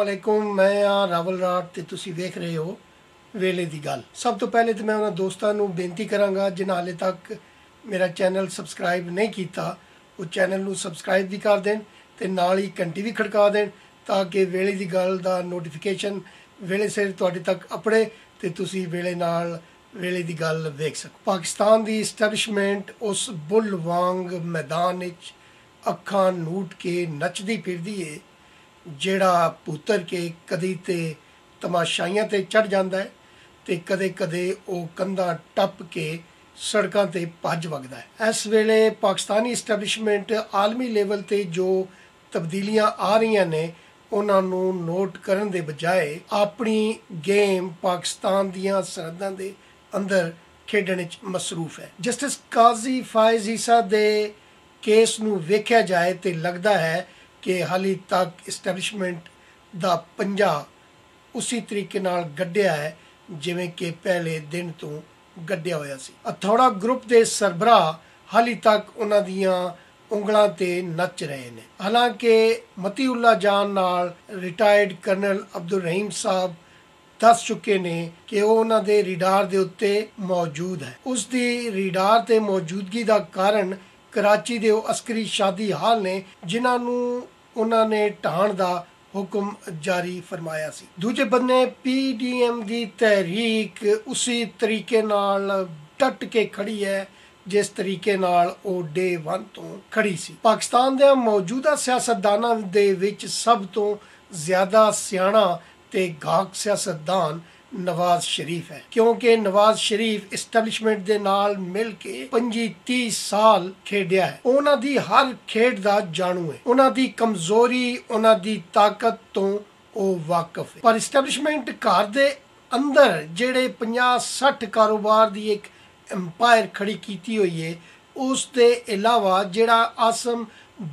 ਵਾਲੇਕੁਮ। ਮੈਂ ਆ ਰਾਵਲ ਰਾਠ ਤੇ ਤੁਸੀਂ ਵੇਖ ਰਹੇ ਹੋ ਵੇਲੇ ਦੀ ਗੱਲ। ਸਭ ਤੋਂ ਪਹਿਲੇ ਤਾਂ ਮੈਂ ਉਹਨਾਂ ਦੋਸਤਾਂ ਨੂੰ ਬੇਨਤੀ ਕਰਾਂਗਾ ਜਿਨ੍ਹਾਂ ਹਾਲੇ ਤੱਕ ਮੇਰਾ ਚੈਨਲ ਸਬਸਕ੍ਰਾਈਬ ਨਹੀਂ ਕੀਤਾ, ਉਹ ਚੈਨਲ ਨੂੰ ਸਬਸਕ੍ਰਾਈਬ ਵੀ ਕਰ ਦੇਣ ਤੇ ਨਾਲ ਹੀ ਘੰਟੀ ਵੀ ਖੜਕਾ ਦੇਣ ਤਾਂ ਕਿ ਵੇਲੇ ਦੀ ਗੱਲ ਦਾ ਨੋਟੀਫਿਕੇਸ਼ਨ ਵੇਲੇ ਸਿਰ ਤੁਹਾਡੇ ਤੱਕ ਆਪਣੇ ਤੇ ਤੁਸੀਂ ਵੇਲੇ ਨਾਲ ਵੇਲੇ ਦੀ ਗੱਲ ਵੇਖ ਸਕੋ। ਪਾਕਿਸਤਾਨ ਦੀ ਇਸਟੈਬਲਿਸ਼ਮੈਂਟ ਉਸ ਬੁੱਲ ਵਾਂਗ ਮੈਦਾਨ ਵਿੱਚ ਅੱਖਾਂ ਨੂਟ ਕੇ ਨੱਚਦੀ ਫਿਰਦੀ ਏ ਜਿਹੜਾ ਪੁੱਤਰ ਕੇ ਕਦੀ ਤੇ ਤਮਾਸ਼ਾਈਆਂ ਤੇ ਚੜ ਜਾਂਦਾ ਹੈ ਤੇ ਕਦੇ ਕਦੇ ਉਹ ਕੰਧਾਂ ਟੱਪ ਕੇ ਸੜਕਾਂ ਤੇ ਭੱਜ ਵਗਦਾ ਹੈ। ਇਸ ਵੇਲੇ ਪਾਕਿਸਤਾਨੀ ਇਸਟੈਬਲਿਸ਼ਮੈਂਟ ਆਲਮੀ ਲੈਵਲ ਤੇ ਜੋ ਤਬਦੀਲੀਆਂ ਆ ਰਹੀਆਂ ਨੇ ਉਹਨਾਂ ਨੂੰ ਨੋਟ ਕਰਨ ਦੇ ਬਜਾਏ ਆਪਣੀ ਗੇਮ ਪਾਕਿਸਤਾਨ ਦੀਆਂ ਸਰਹੱਦਾਂ ਦੇ ਅੰਦਰ ਖੇਡਣ ਵਿੱਚ ਮਸਰੂਫ ਹੈ। ਜਸਟਿਸ ਕਾਜ਼ੀ ਫਾਇਜ਼ ਈਸਾ ਦੇ ਕੇਸ ਨੂੰ ਵੇਖਿਆ ਜਾਏ ਤੇ ਲੱਗਦਾ ਹੈ ਕਿ ਹਾਲੇ ਤੱਕ ਇਸਟੈਬਲਿਸ਼ਮੈਂਟ ਦਾ ਪੰਜਾ ਉਸੇ ਤਰੀਕੇ ਨਾਲ ਗੱਡਿਆ ਹੈ ਜਿਵੇਂ ਕਿ ਪਹਿਲੇ ਦਿਨ ਤੋਂ ਗੱਡਿਆ ਹੋਇਆ ਸੀ। ਅਥੌੜਾ ਗਰੁੱਪ ਦੇ ਸਰਬਰਾਹ ਹਾਲੇ ਤੱਕ ਉਹਨਾਂ ਦੀਆਂ ਉਂਗਲਾਂ ਤੇ ਨੱਚ ਰਹੇ ਨੇ। ਹਾਲਾਂਕਿ ਮਤੀਉੱਲਾ ਜਾਨ ਨਾਲ ਰਿਟਾਇਰਡ ਕਰਨਲ ਅਬਦੁਲ ਰਹੀਮ ਸਾਹਿਬ ਦੱਸ ਚੁੱਕੇ ਨੇ ਕਿ ਉਹ ਉਹਨਾਂ ਦੇ ਰਿਡਾਰ ਦੇ ਉੱਤੇ ਮੌਜੂਦ ਹੈ। ਉਸ ਦੀ ਰਿਡਾਰ ਤੇ ਮੌਜੂਦਗੀ ਦਾ ਕਾਰਨ ਕਰਾਚੀ ਦੇ ਉਹ ਅਸਕਰੀ ਸ਼ਾਦੀ ਹਾਲ ਨੇ ਜਿਨ੍ਹਾਂ ਨੂੰ ਉਹਨਾਂ ਨੇ ਢਾਣ ਦਾ ਹੁਕਮ ਜਾਰੀ ਫਰਮਾਇਆ ਸੀ। ਦੂਜੇ ਬੰਨੇ PDM ਦੀ ਤਹਿਰੀਕ ਉਸੇ ਤਰੀਕੇ ਨਾਲ ਡਟ ਕੇ ਖੜੀ ਹੈ ਜਿਸ ਤਰੀਕੇ ਨਾਲ ਉਹ ਡੇ 1 ਤੋਂ ਖੜੀ ਸੀ। ਪਾਕਿਸਤਾਨ ਦੇ ਮੌਜੂਦਾ ਸਿਆਸਤਦਾਨਾਂ ਦੇ ਵਿੱਚ ਸਭ ਤੋਂ ਜ਼ਿਆਦਾ ਸਿਆਣਾ ਤੇ ਗਾਹਕ ਸਿਆਸਤਦਾਨ ਨਵਾਜ਼ ਸ਼ਰੀਫ ਹੈ, ਕਿਉਂਕਿ ਨਵਾਜ਼ ਸ਼ਰੀਫ ਇਸਟੈਬਲਿਸ਼ਮੈਂਟ ਦੇ ਨਾਲ ਮਿਲ ਕੇ 25-30 ਸਾਲ ਖੇਡਿਆ ਹੈ। ਉਹਨਾਂ ਦੀ ਹਰ ਖੇਡ ਦਾ ਜਾਣੂ ਹੈ, ਉਹਨਾਂ ਦੀ ਕਮਜ਼ੋਰੀ ਉਹਨਾਂ ਦੀ ਤਾਕਤ ਤੋਂ ਉਹ ਵਾਕਿਫ ਹੈ। ਪਰ ਇਸਟੈਬਲਿਸ਼ਮੈਂਟ ਘਰ ਦੇ ਅੰਦਰ ਜਿਹੜੇ 50-60 ਕਾਰੋਬਾਰ ਦੀ ਇੱਕ ਐਮਪਾਇਰ ਖੜੀ ਕੀਤੀ ਹੋਈ ਹੈ, ਉਸ ਦੇ ਇਲਾਵਾ ਜਿਹੜਾ ਆਸਮ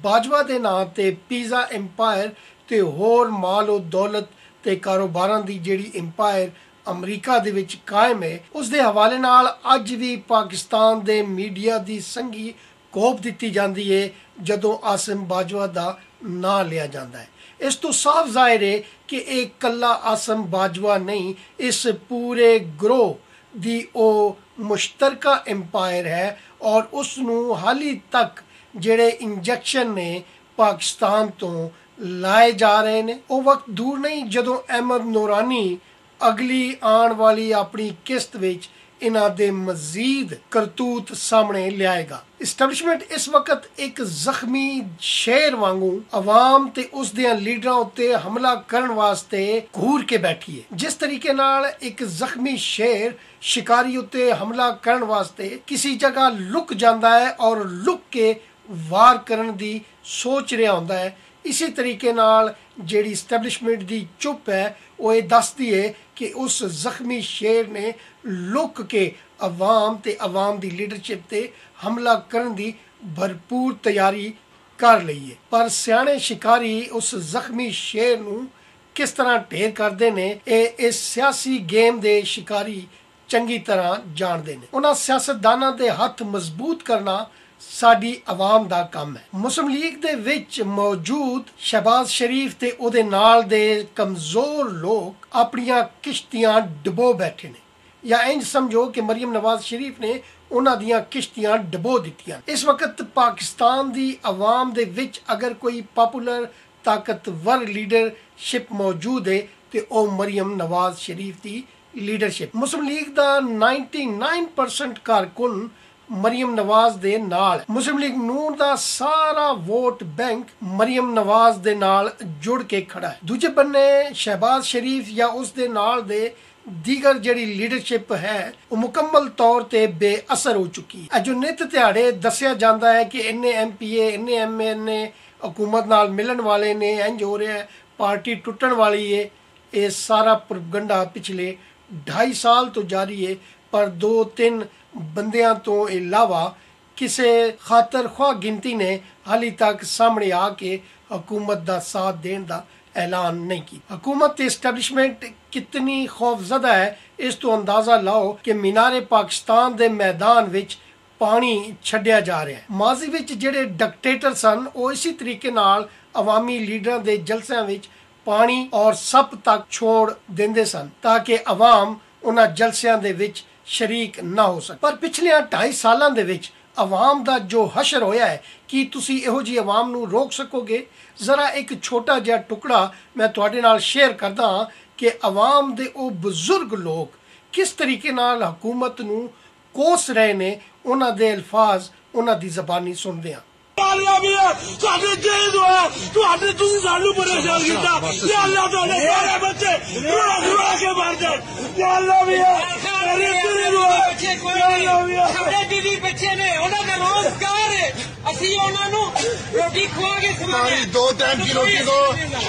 ਬਾਜਵਾ ਦੇ ਨਾਂ ਤੇ ਪੀਜ਼ਾ ਐਮਪਾਇਰ ਤੇ ਹੋਰ ਮਾਲ ਦੌਲਤ ਤੇ ਕਾਰੋਬਾਰਾਂ ਦੀ ਜਿਹੜੀ ਐਮਪਾਇਰ ਅਮਰੀਕਾ ਦੇ ਵਿੱਚ ਕਾਇਮ ਹੈ, ਉਸ ਦੇ ਹਵਾਲੇ ਨਾਲ ਅੱਜ ਵੀ ਪਾਕਿਸਤਾਨ ਦੇ ਮੀਡੀਆ ਦੀ ਸੰਗੀ ਕੋਪ ਦਿੱਤੀ ਜਾਂਦੀ ਹੈ ਜਦੋਂ ਆਸਿਮ ਬਾਜਵਾ ਦਾ ਨਾਂ ਲਿਆ ਜਾਂਦਾ ਹੈ। ਇਸ ਤੋਂ ਸਾਫ਼ ਜ਼ਾਹਿਰ ਹੈ ਕਿ ਇਹ ਇਕੱਲਾ ਆਸਿਮ ਬਾਜਵਾ ਨਹੀਂ, ਇਸ ਪੂਰੇ ਗਰੋਹ ਦੀ ਉਹ ਮੁਸ਼ਤਰਕਾ ਐਮਪਾਇਰ ਹੈ ਔਰ ਉਸ ਨੂੰ ਹਾਲੇ ਤੱਕ ਜਿਹੜੇ ਇੰਜੈਕਸ਼ਨ ਨੇ ਪਾਕਿਸਤਾਨ ਤੋਂ ਲਾਏ ਜਾ ਰਹੇ ਨੇ। ਉਹ ਵਕਤ ਦੂਰ ਨਹੀਂ ਜਦੋਂ ਅਹਿਮਦ ਨੂਰਾਨੀ ਅਗਲੀ ਆਉਣ ਵਾਲੀ ਆਪਣੀ ਕਿਸ਼ਤ ਵਿੱਚ ਇਹਨਾਂ ਦੇ ਮਜ਼ੀਦ ਕਰਤੂਤ ਸਾਹਮਣੇ ਲਿਆਏਗਾ। ਇਸਟੈਬਲਿਸ਼ਮੈਂਟ ਇਸ ਵਕਤ ਇੱਕ ਜ਼ਖਮੀ ਸ਼ੇਰ ਵਾਂਗੂ ਆਵਾਮ ਤੇ ਉਸ ਦੇ ਲੀਡਰਾਂ ਉੱਤੇ ਹਮਲਾ ਕਰਨ ਵਾਸਤੇ ਘੂਰ ਕੇ ਬੈਠੀ ਹੈ। ਜਿਸ ਤਰੀਕੇ ਨਾਲ ਇੱਕ ਜ਼ਖਮੀ ਸ਼ੇਰ ਸ਼ਿਕਾਰੀ ਉੱਤੇ ਹਮਲਾ ਕਰਨ ਵਾਸਤੇ ਕਿਸੇ ਜਗ੍ਹਾ ਲੁਕ ਜਾਂਦਾ ਹੈ ਔਰ ਲੁਕ ਕੇ ਵਾਰ ਕਰਨ ਦੀ ਸੋਚ ਰਿਹਾ ਹੁੰਦਾ ਹੈ, ਇਸੇ ਤਰੀਕੇ ਨਾਲ ਜਿਹੜੀ ਇਸਟੈਬਲਿਸ਼ਮੈਂਟ ਦੀ ਚੁੱਪ ਹੈ ਉਹ ਇਹ ਦੱਸਦੀ ਹੈ ਕਿ ਉਸ ਜ਼ਖਮੀ ਸ਼ੇਰ ਨੇ ਲੁਕ ਕੇ ਆਵਾਮ ਤੇ ਆਵਾਮ ਦੀ ਲੀਡਰਸ਼ਿਪ ਤੇ ਹਮਲਾ ਕਰਨ ਦੀ ਭਰਪੂਰ ਤਿਆਰੀ ਕਰ ਲਈ ਹੈ। ਪਰ ਸਿਆਣੇ ਸ਼ਿਕਾਰੀ ਉਸ ਜ਼ਖਮੀ ਸ਼ੇਰ ਨੂੰ ਕਿਸ ਤਰ੍ਹਾਂ ਢੇਰ ਕਰਦੇ ਨੇ ਇਹ ਇਸ ਸਿਆਸੀ ਗੇਮ ਦੇ ਸ਼ਿਕਾਰੀ ਚੰਗੀ ਤਰ੍ਹਾਂ ਜਾਣਦੇ ਨੇ। ਉਹਨਾਂ ਸਿਆਸਤਦਾਨਾਂ ਦੇ ਹੱਥ ਮਜ਼ਬੂਤ ਕਰਨਾ ਸਾਡੀ ਆਵਾਮ ਦਾ ਕੰਮ ਹੈ। ਮੁਸਲਿਮ ਲੀਗ ਦੇ ਵਿੱਚ ਮੌਜੂਦ ਸ਼ਹਿਬਾਜ਼ ਸ਼ਰੀਫ ਤੇ ਉਹਦੇ ਨਾਲ ਦੇ ਕਮਜ਼ੋਰ ਲੋਕ ਆਪਣੀਆਂ ਕਿਸ਼ਤੀਆਂ ਡੁਬੋ ਬੈਠੇ ਨੇ, ਜਾਂ ਇੰਜ ਸਮਝੋ ਕਿ ਮਰੀਮ ਨਵਾਜ਼ ਸ਼ਰੀਫ ਨੇ ਉਹਨਾਂ ਦੀਆਂ ਕਿਸ਼ਤੀਆਂ ਡੁਬੋ ਦਿੱਤੀਆਂ। ਇਸ ਵਕਤ ਪਾਕਿਸਤਾਨ ਦੀ ਆਵਾਮ ਦੇ ਵਿੱਚ ਅਗਰ ਕੋਈ ਪਾਪੂਲਰ ਤਾਕਤਵਰ ਲੀਡਰਸ਼ਿਪ ਮੌਜੂਦ ਹੈ ਤੇ ਉਹ ਮਰੀਮ ਨਵਾਜ਼ ਸ਼ਰੀਫ ਦੀ ਲੀਡਰਸ਼ਿਪ। ਮੁਸਲਿਮ ਲੀਗ ਦਾ 99% ਕਾਰਕੁਨ ਮਰੀਮ ਨਵਾਜ਼ ਦੇ ਨਾਲ, ਮੁਸਲਿਮ ਲੀਗ ਨੂਨ ਦਾ ਸਾਰਾ ਵੋਟ ਬੈਂਕ ਮਰੀਮ ਨਵਾਜ਼ ਦੇ ਨਾਲ ਜੁੜ ਕੇ ਖੜਾ ਹੈ। ਦੂਜੇ ਬੰਨੇ ਸ਼ਹਿਬਾਜ਼ ਸ਼ਰੀਫ ਜਾਂ ਉਸ ਦੇ ਨਾਲ ਦੇ ਦੀਗਰ ਜਿਹੜੀ ਲੀਡਰਸ਼ਿਪ ਹੈ ਉਹ ਮੁਕੰਮਲ ਤੌਰ ਤੇ ਬੇਅਸਰ ਹੋ ਚੁੱਕੀ ਹੈ। ਜੋ ਨਿਤ ਦਿਹਾੜੇ ਦੱਸਿਆ ਜਾਂਦਾ ਹੈ ਕਿ ਇੰਨੇ MPA ਇੰਨੇ MNA ਹਕੂਮਤ ਨਾਲ ਮਿਲਣ ਵਾਲੇ ਨੇ, ਇੰਜ ਹੋ ਰਿਹਾ ਹੈ, ਪਾਰਟੀ ਟੁੱਟਣ ਵਾਲੀ ਹੈ, ਇਹ ਸਾਰਾ ਪ੍ਰੋਪਗੰਡਾ ਪਿਛਲੇ 2.5 ਸਾਲ ਤੋਂ ਜਾਰੀ ਹੈ। ਪਰ 2-3 ਬੰਦਿਆਂ ਤੋਂ ਇਲਾਵਾ ਕਿਸੇ ਖਾਤਰ ਖੁਆਹ ਗਿਣਤੀ ਨੇ ਹਾਲੇ ਤੱਕ ਸਾਹਮਣੇ ਆ ਕੇ ਹਕੂਮਤ ਦਾ ਸਾਥ ਦੇਣ ਦਾ ਐਲਾਨ ਨਹੀਂ ਕੀਤਾ। ਹਕੂਮਤ ਤੇ ਇਸਟੈਬਲਿਸ਼ਮੈਂਟ ਕਿਤਨੀ ਖੌਫਜ਼ਦਾ ਹੈ ਇਸ ਤੋਂ ਅੰਦਾਜ਼ਾ ਲਾਓ ਕਿ ਮੀਨਾਰੇ ਪਾਕਿਸਤਾਨ ਦੇ ਮੈਦਾਨ ਵਿੱਚ ਪਾਣੀ ਛੱਡਿਆ ਜਾ ਰਿਹਾ ਹੈ। ਮਾਜ਼ੀ ਵਿੱਚ ਜਿਹੜੇ ਡਿਕਟੇਟਰ ਸਨ ਉਹ ਇਸੇ ਤਰੀਕੇ ਨਾਲ ਅਵਾਮੀ ਲੀਡਰਾਂ ਦੇ ਜਲਸਿਆਂ ਵਿੱਚ ਪਾਣੀ ਔਰ ਸਭ ਤੱਕ ਛੋੜ ਦਿੰਦੇ ਸਨ ਤਾਂ ਕਿ ਆਵਾਮ ਉਹਨਾਂ ਜਲਸਿਆਂ ਦੇ ਵਿੱਚ ਸ਼ਰੀਕ ਨਾ ਹੋ ਸਕੇ। ਪਰ ਪਿਛਲੇ 2.5 ਸਾਲਾਂ ਦੇ ਵਿੱਚ ਆਵਾਮ ਦਾ ਜੋ ਹਸ਼ਰ ਹੋਇਆ ਹੈ, ਕੀ ਤੁਸੀਂ ਇਹੋ ਜਿਹੀ ਆਵਾਮ ਨੂੰ ਰੋਕ ਸਕੋਗੇ? ਜ਼ਰਾ ਇੱਕ ਛੋਟਾ ਜਿਹਾ ਟੁਕੜਾ ਮੈਂ ਤੁਹਾਡੇ ਨਾਲ ਸ਼ੇਅਰ ਕਰਦਾ ਹਾਂ ਕਿ ਆਵਾਮ ਦੇ ਉਹ ਬਜ਼ੁਰਗ ਲੋਕ ਕਿਸ ਤਰੀਕੇ ਨਾਲ ਹਕੂਮਤ ਨੂੰ ਕੋਸ ਰਹੇ ਨੇ। ਉਹਨਾਂ ਦੇ ਅਲਫਾਜ਼ ਉਹਨਾਂ ਦੀ ਜ਼ਬਾਨੀ ਸੁਣਦੇ ਹਾਂ। ਤੁਸੀਂ ਸਾਨੂੰ ਪਰੇਸ਼ਾਨ ਕੀਤਾ ਯਾ ਅੱਲਾਹ, ਤੁਹਾਡੇ ਸਾਰੇ ਬੱਚੇ ਰੁਲਾ ਕੇ ਮਰ ਜਾਣ ਯਾ ਅੱਲਾਹ। ਵੀ ਸਾਡੇ ਬੀਵੀ ਬੱਚੇ ਨੇ, ਉਹਨਾਂ ਦਾ ਰੋਜ਼ਗਾਰ ਹੈ, ਅਸੀਂ ਉਹਨਾਂ ਨੂੰ रोटी खुआ के हमारी 2 टाइम की रोटी को,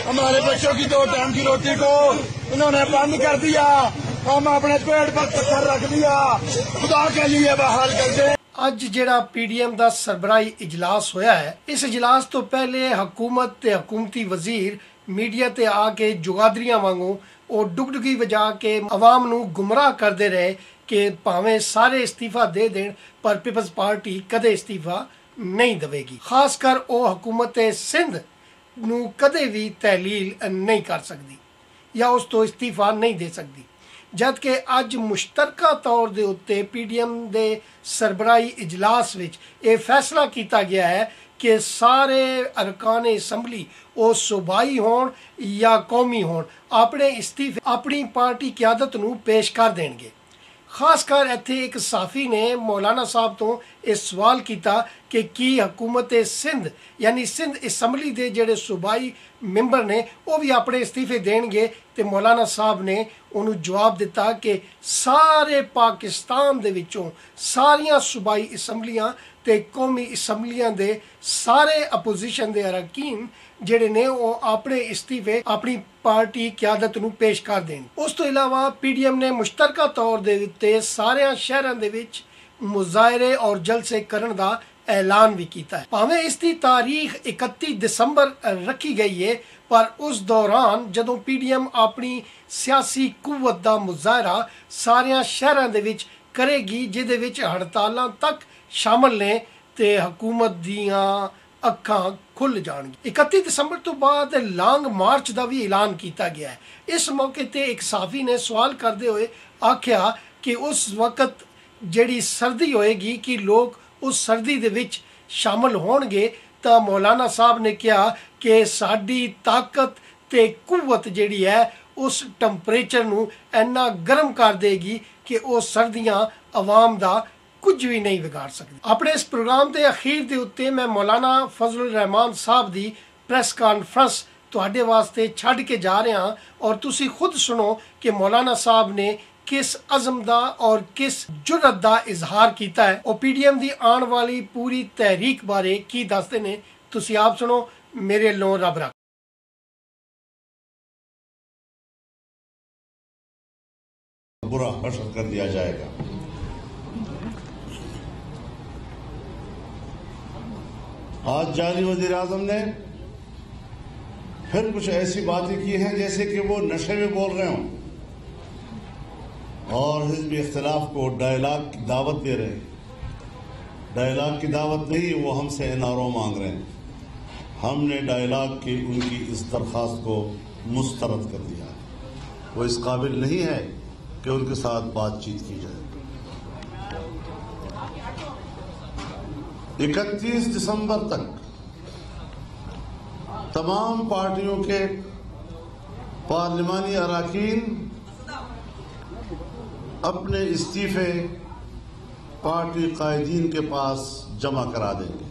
हमारे बच्चों की 2 टाइम की रोटी को उन्होंने बंद कर दिया। हम अपने पेट पर पत्थर रख दिया। खुदा के लिए बहाल कर दे। ਅੱਜ ਜਿਹੜਾ PDM ਦਾ ਸਰਬਰਾਹੀ ਇਜਲਾਸ ਹੋਇਆ ਹੈ, ਇਸ ਇਜਲਾਸ ਤੋਂ ਪਹਿਲੇ ਹਕੂਮਤ ਤੇ ਹਕੂਮਤੀ ਵਜ਼ੀਰ ਮੀਡੀਆ ਤੇ ਆ ਕੇ ਜੁਗਾਦਰੀਆਂ ਵਾਂਗੂ ਉਹ ਡੁਗਡੁਗੀ ਵਜਾ ਕੇ ਆਵਾਮ ਨੂੰ ਗੁੰਮਰਾਹ ਕਰਦੇ ਰਹੇ ਕਿ ਭਾਵੇਂ ਸਾਰੇ ਇਸਤੀਫਾ ਦੇ ਦੇਣ ਪਰ ਪੀਪਲਜ਼ ਪਾਰਟੀ ਕਦੇ ਇਸਤੀਫਾ ਨਹੀਂ ਦੇਵੇਗੀ। ਖਾਸ ਕਰ ਉਹ ਹਕੂਮਤ ਸਿੰਧ ਨੂੰ ਕਦੇ ਵੀ ਤਹਿਲੀਲ ਨਹੀਂ ਕਰ ਸਕਦੀ ਜਾਂ ਉਸ ਤੋਂ ਇਸਤੀਫਾ ਨਹੀਂ ਦੇ ਸਕਦੀ। ਜਦ ਕਿ ਅੱਜ ਮੁਸ਼ਤਰਕਾ ਤੌਰ ਦੇ ਉੱਤੇ PDM ਦੇ ਸਰਬਰਾਹੀ ਇਜਲਾਸ ਵਿੱਚ ਇਹ ਫੈਸਲਾ ਕੀਤਾ ਗਿਆ ਹੈ ਕਿ ਸਾਰੇ ਅਰਕਾਨ ਅਸੈਂਬਲੀ ਉਹ ਸੂਬਾਈ ਹੋਣ ਜਾਂ ਕੌਮੀ ਹੋਣ, ਆਪਣੇ ਇਸਤੀਫੇ ਆਪਣੀ ਪਾਰਟੀ ਕਿਆਦਤ ਨੂੰ ਪੇਸ਼ ਕਰ ਦੇਣਗੇ। ਖਾਸ ਕਰ ਇੱਥੇ ਇੱਕ ਸਾਫੀ ਨੇ ਮੌਲਾਨਾ ਸਾਹਿਬ ਤੋਂ ਇਹ ਸਵਾਲ ਕੀਤਾ ਕਿ ਕੀ ਹਕੂਮਤ ਸਿੰਧ ਯਾਨੀ ਸਿੰਧ ਅਸੈਂਬਲੀ ਦੇ ਜਿਹੜੇ ਸੂਬਾਈ ਮੈਂਬਰ ਨੇ ਉਹ ਵੀ ਆਪਣੇ ਇਸਤੀਫੇ ਦੇਣਗੇ, ਤੇ ਮੌਲਾਨਾ ਸਾਹਿਬ ਨੇ ਉਹਨੂੰ ਜਵਾਬ ਦਿੱਤਾ ਕਿ ਸਾਰੇ ਪਾਕਿਸਤਾਨ ਦੇ ਵਿੱਚੋਂ ਸਾਰੀਆਂ ਸੂਬਾਈ ਅਸੈਂਬਲੀਆਂ ਤੇ ਕੌਮੀ ਅਸੈਂਬਲੀਆਂ ਦੇ ਸਾਰੇ ਅਪੋਜੀਸ਼ਨ ਦੇ ਅਰਕਾਨ ਜਿਹੜੇ ਨੇ ਉਹ ਆਪਣੇ ਇਸਤੀਫੇ ਆਪਣੀ ਪਾਰਟੀ ਕਿਆਦਤ ਨੂੰ ਪੇਸ਼ ਕਰ ਦੇਣ। ਉਸ ਤੋਂ ਇਲਾਵਾ PDM ਨੇ ਮੁਸ਼ਤਰਕਾ ਤੌਰ ਦੇ ਉੱਤੇ ਸਾਰਿਆਂ ਸ਼ਹਿਰਾਂ ਦੇ ਵਿੱਚ ਮੁਜ਼ਾਹਰੇ ਔਰ ਜਲਸੇ ਕਰਨ ਦਾ ਐਲਾਨ ਵੀ ਕੀਤਾ ਹੈ। ਭਾਵੇਂ ਇਸ ਦੀ ਤਾਰੀਖ 31 ਦਸੰਬਰ ਰੱਖੀ ਗਈ ਹੈ, ਪਰ ਉਸ ਦੌਰਾਨ ਜਦੋਂ PDM ਆਪਣੀ ਸਿਆਸੀ ਕੁਵਤ ਦਾ ਮੁਜ਼ਾਹਰਾ ਸਾਰਿਆਂ ਸ਼ਹਿਰਾਂ ਦੇ ਵਿੱਚ ਕਰੇਗੀ, ਜਿਹਦੇ ਵਿੱਚ ਹੜਤਾਲਾਂ ਤੱਕ ਸ਼ਾਮਲ ਨੇ, ਤੇ ਹਕੂਮਤ ਦੀਆਂ ਅੱਖਾਂ ਖੁੱਲ ਜਾਣਗੀਆਂ। 31 ਦਸੰਬਰ ਤੋਂ ਬਾਅਦ ਲਾਂਗ ਮਾਰਚ ਦਾ ਵੀ ਐਲਾਨ ਕੀਤਾ ਗਿਆ ਹੈ। ਇਸ ਮੌਕੇ ਤੇ ਇੱਕ ਸਾਫੀ ਨੇ ਸਵਾਲ ਕਰਦੇ ਹੋਏ ਆਖਿਆ ਕਿ ਉਸ ਵਕਤ ਜਿਹੜੀ ਸਰਦੀ ਹੋਏਗੀ ਕਿ ਲੋਕ ਉਸ ਸਰਦੀ ਦੇ ਵਿੱਚ ਸ਼ਾਮਲ ਹੋਣਗੇ, ਤਾਂ ਮੌਲਾਨਾ ਸਾਹਿਬ ਨੇ ਕਿਹਾ ਕਿ ਸਾਡੀ ਤਾਕਤ ਤੇ ਕੁਵਤ ਜਿਹੜੀ ਹੈ ਉਸ ਟੈਂਪਰੇਚਰ ਨੂੰ ਇੰਨਾ ਗਰਮ ਕਰ ਦੇਗੀ ਕਿ ਉਹ ਸਰਦੀਆਂ ਆਵਾਮ ਦਾ ਕੁਝ ਵੀ ਨਹੀਂ ਵਿਗਾੜ ਸਕਦੀ। ਆਪਣੇ ਇਸ ਪ੍ਰੋਗਰਾਮ ਦੇ ਅਖੀਰ ਦੇ ਉੱਤੇ ਮੈਂ ਮੌਲਾਨਾ ਫਜ਼ਲੁਰ ਰਹਿਮਾਨ ਸਾਹਿਬ ਦੀ ਪ੍ਰੈਸ ਕਾਨਫਰੰਸ ਤੁਹਾਡੇ ਵਾਸਤੇ ਛੱਡ ਕੇ ਜਾ ਰਿਹਾ ਔਰ ਤੁਸੀਂ ਖੁਦ ਸੁਣੋ ਕਿ ਮੌਲਾਨਾ ਸਾਹਿਬ ਨੇ ਕਿਸ ਅਜ਼ਮ ਦਾ ਔਰ ਕਿਸ ਜੁਰਅਤ ਦਾ ਇਜ਼ਹਾਰ ਕੀਤਾ ਹੈ। ਉਹ PDM ਦੀ ਆਉਣ ਵਾਲੀ ਪੂਰੀ ਤਹਿਰੀਕ ਬਾਰੇ ਕੀ ਦੱਸਦੇ ਨੇ, ਤੁਸੀਂ ਆਪ ਸੁਣੋ। ਮੇਰੇ ਵੱਲੋਂ ਰੱਬ ਰੱਖ। बुरा हशर कर दिया जाएगा। आज जाली वजीर आजम ने फिर कुछ ऐसी बातें की हैं जैसे कि वो नशे में बोल रहे हों और हिज़्ब इख्तिलाफ को डायलॉग की दावत दे रहे हैं। डायलॉग की दावत नहीं, वो हमसे NRO मांग रहे हैं। हमने डायलॉग की उनकी इस दरख्वास्त को मुस्तरद कर दिया। वो इस काबिल नहीं है कि उनके साथ बातचीत की जाए। 31 दिसंबर तक तमाम पार्टियों के पार्लिमानी अरकान अपने इस्तीफे पार्टी कायदीन के पास जमा करा देंगे।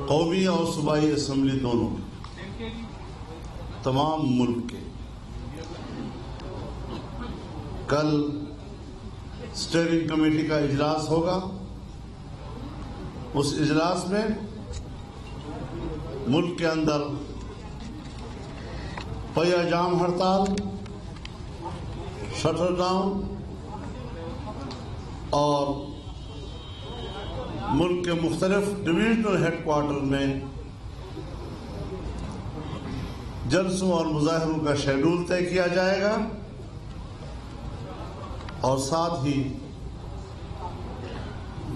कौमी और सूबाई असम्बली दोनों, तमाम मुल्क के। कल स्टीयरिंग कमेटी का इजलास होगा। उस इजलास में मुल्क के अंदर पहिया जाम हड़ताल, शटर डाउन और मुल्क के मुख्तलिफ डिवीजनल हेडक्वार्टर में जलसों और मुजाहरों का शेड्यूल तय किया जाएगा और साथ ही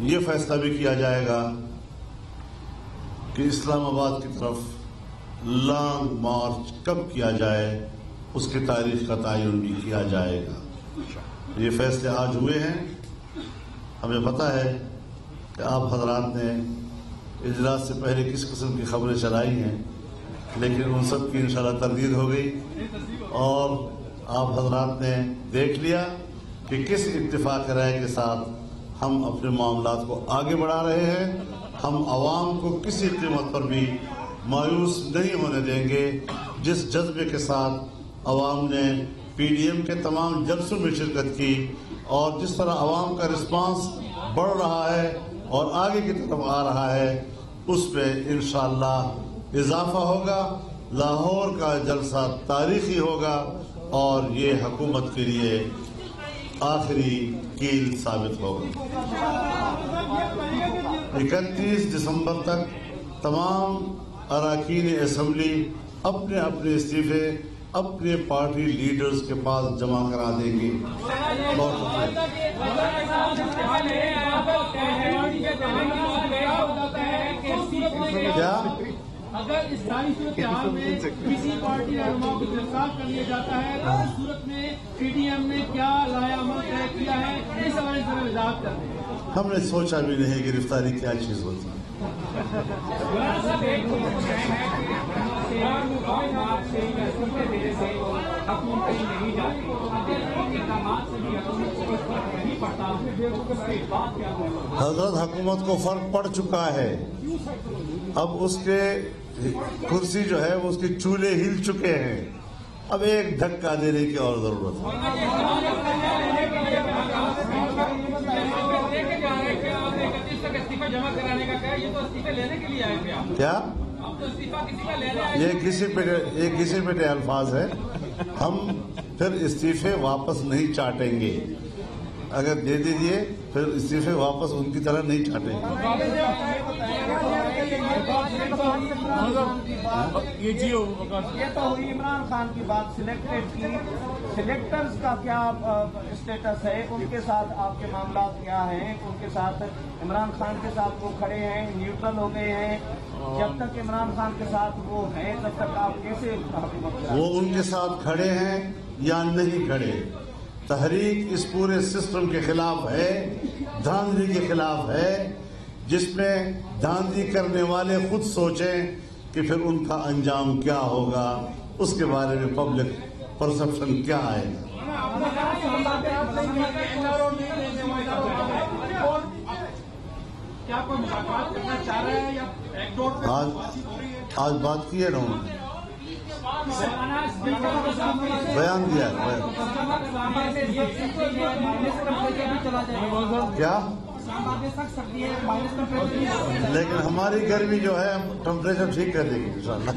ये फैसला भी किया जाएगा कि इस्लामाबाद की तरफ لانگ مارچ کب کیا جائے اس کی تاریخ کا تعین بھی کیا جائے گا. یہ فیصلے آج ہوئے ہیں. ہمیں پتہ ہے کہ آپ حضرات نے اجلاس سے پہلے کس قسم کی خبریں چلائی ہیں، لیکن ان سب کی انشاءاللہ تردید ہو گئی اور آپ حضرات نے دیکھ لیا کہ کس اتفاق رائے کے ساتھ ہم اپنے معاملات کو آگے بڑھا رہے ہیں. ہم عوام کو کسی قیمت پر بھی مایوس نہیں ہونے دیں گے. جس جذبے کے ساتھ عوام نے پی ڈی ایم کے تمام جلسوں میں شرکت کی اور جس طرح عوام کا رسپانس بڑھ رہا ہے اور آگے کی طرف آ رہا ہے، اس پہ انشاءاللہ اضافہ ہوگا. لاہور کا جلسہ تاریخی ہوگا اور یہ حکومت کے لیے آخری کیل ثابت ہوگا. 31 دسمبر تک تمام اراکین اسمبلی اپنے اپنے استعفے اپنے پارٹی لیڈرز کے پاس جمع کرا دیں گے. کیا اگر اس ساری صورتحال میں کسی پارٹی رہنما کو گرفتار کر لیا جاتا ہے تو اس صورت میں پی ڈی ایم نے کیا لایا عمل طے کیا ہے، اس حوالے سے وضاحت کر دیں. ہم نے سوچا بھی نہیں گرفتاری کیا چیز ہوتی ہے. حضرت حکومت کو فرق پڑ چکا ہے. اب اس کے کرسی جو ہے وہ اس کے چولہے ہل چکے ہیں. اب ایک دھکا دینے کی اور ضرورت ہے. کیا یہ کسی پہ الفاظ ہے. ہم پھر استعفے واپس نہیں چاٹیں گے. اگر دے دیجیے پھر استعفے واپس ان کی طرح نہیں چاٹیں گے. یہ تو ہوئی عمران خان کی بات سلیکٹڈ کی. سلیکٹرز کا کیا اسٹیٹس ہے؟ ان کے ساتھ آپ کے معاملات کیا ہیں؟ ان کے ساتھ عمران خان کے ساتھ وہ کھڑے ہیں، نیوٹرل ہو گئے ہیں؟ جب تک عمران خان کے ساتھ وہ ہیں تب تک آپ کیسے حکومت؟ وہ ان کے ساتھ کھڑے ہیں یا نہیں کھڑے؟ تحریک اس پورے سسٹم کے خلاف ہے، دھاندلی کے خلاف ہے. جس میں دھاندلی کرنے والے خود سوچیں کہ پھر ان کا انجام کیا ہوگا، اس کے بارے میں پبلک پرسپشن کیا آئے گا. آج بات کی ہے نا، بیان دیا ہے. کیا لیکن ہماری گرمی جو ہے ٹمپریچر ٹھیک کر دے گی انشاءاللہ.